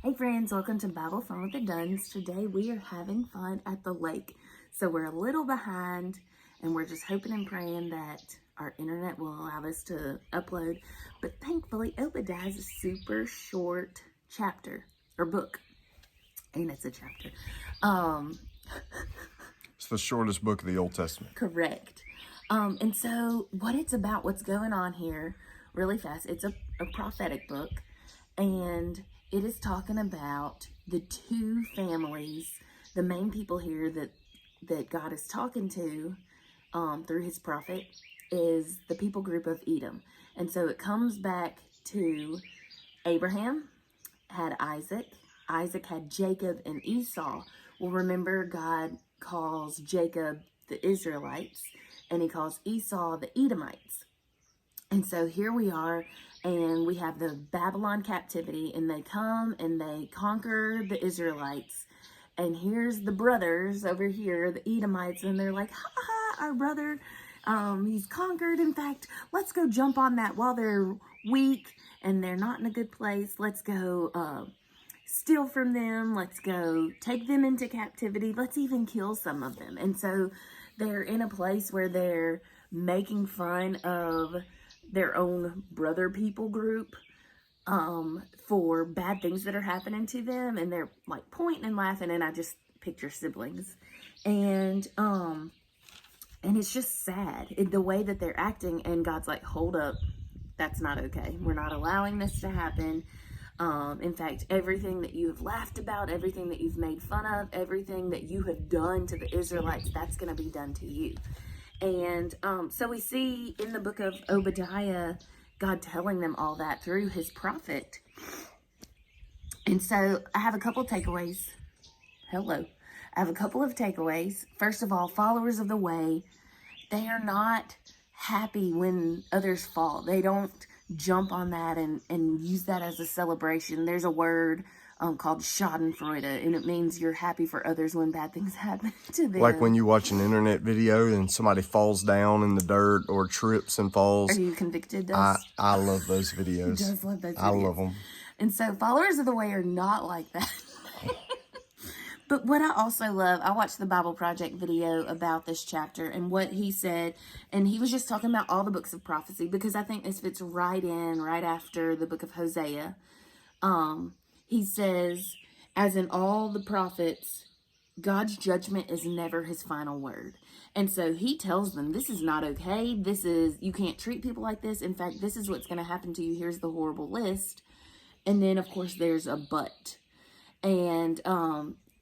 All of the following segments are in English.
Hey friends, welcome to Bible Fun with the Duns. Today we are having fun at the lake. So we're a little behind and we're just hoping and praying that our internet will allow us to upload. But thankfully Obadiah is a super short chapter or book. And it's a chapter. It's the shortest book of the Old Testament. Correct. And so what it's about, what's going on here really fast, it's a prophetic book. And it is talking about the two families, the main people here that God is talking to through his prophet is the people group of Edom. And so it comes back to Abraham had Isaac. Isaac had Jacob and Esau. Well, remember, God calls Jacob the Israelites and he calls Esau the Edomites. And so here we are, and we have the Babylon captivity, and they come and they conquer the Israelites. And here's the brothers over here, the Edomites, and they're like, ha ha, our brother, he's conquered. In fact, let's go jump on that while they're weak and they're not in a good place. Let's go steal from them. Let's go take them into captivity. Let's even kill some of them. And so they're in a place where they're making fun of their own brother people group for bad things that are happening to them, and they're like pointing and laughing, and I just picture siblings, and it's just sad in the way that they're acting. And God's like, hold up, that's not okay. We're not allowing this to happen. In fact, everything that you have laughed about, everything that you've made fun of, everything that you have done to the Israelites, that's going to be done to you. And so we see in the book of Obadiah, God telling them all that through his prophet. And so I have a couple of takeaways. I have a couple of takeaways. First of all, followers of the way, they are not happy when others fall. They don't jump on that and use that as a celebration. There's a word called schadenfreude, and it means you're happy for others when bad things happen to them. Like when you watch an internet video and somebody falls down in the dirt or trips and falls. Are you convicted? I love those videos. He does love those videos. I love them. And so followers of the way are not like that. But what I also love, I watched the Bible Project video about this chapter and what he said, and he was just talking about all the books of prophecy, because I think this fits right after the book of Hosea. He says, as in all the prophets, God's judgment is never his final word. And so he tells them, this is not okay. You can't treat people like this. In fact, this is what's going to happen to you. Here's the horrible list. And then, of course, there's a but. And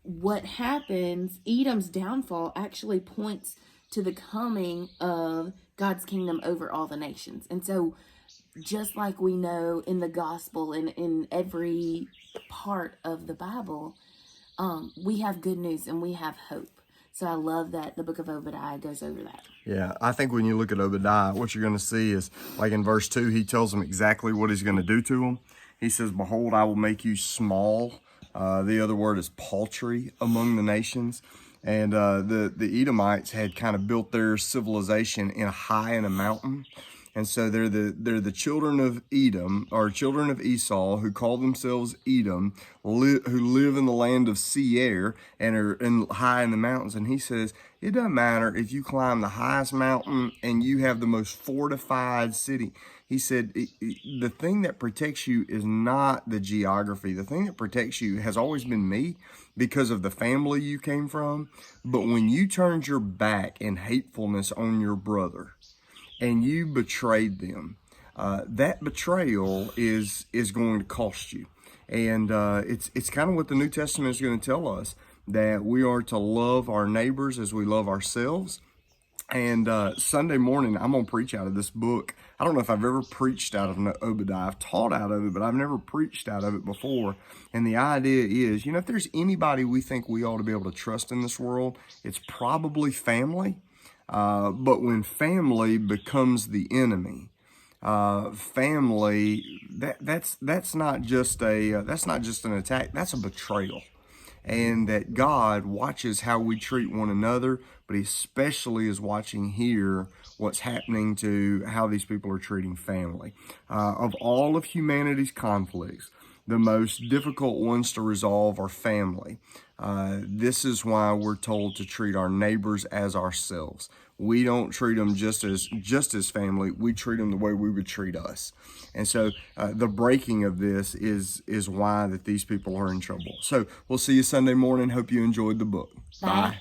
what happens, Edom's downfall actually points to the coming of God's kingdom over all the nations. And so just like we know in the gospel and in every part of the Bible, we have good news and we have hope. So I love that the book of Obadiah goes over that. Yeah, I think when you look at Obadiah, what you're going to see is, like in verse 2, he tells them exactly what he's going to do to them. He says, behold, I will make you small. The other word is paltry among the nations. And the Edomites had kind of built their civilization high in a mountain. And so they're the children of Edom, or children of Esau, who call themselves Edom, who live in the land of Seir and are high in the mountains. And he says, it doesn't matter if you climb the highest mountain and you have the most fortified city. He said, the thing that protects you is not the geography. The thing that protects you has always been me, because of the family you came from. But when you turned your back in hatefulness on your brother, and you betrayed them, that betrayal is going to cost you. And it's kind of what the New Testament is going to tell us, that we are to love our neighbors as we love ourselves. And Sunday morning, I'm going to preach out of this book. I don't know if I've ever preached out of Obadiah. I've taught out of it, but I've never preached out of it before. And the idea is, if there's anybody we think we ought to be able to trust in this world, it's probably family. But when family becomes the enemy, family, that's not just an attack. That's a betrayal. And that God watches how we treat one another, but he especially is watching here what's happening to how these people are treating family. Of all of humanity's conflicts, The most difficult ones to resolve are family. This is why we're told to treat our neighbors as ourselves. We don't treat them just as family. We treat them the way we would treat us. And so the breaking of this is why that these people are in trouble. So we'll see you Sunday morning. Hope you enjoyed the book. Bye. Bye.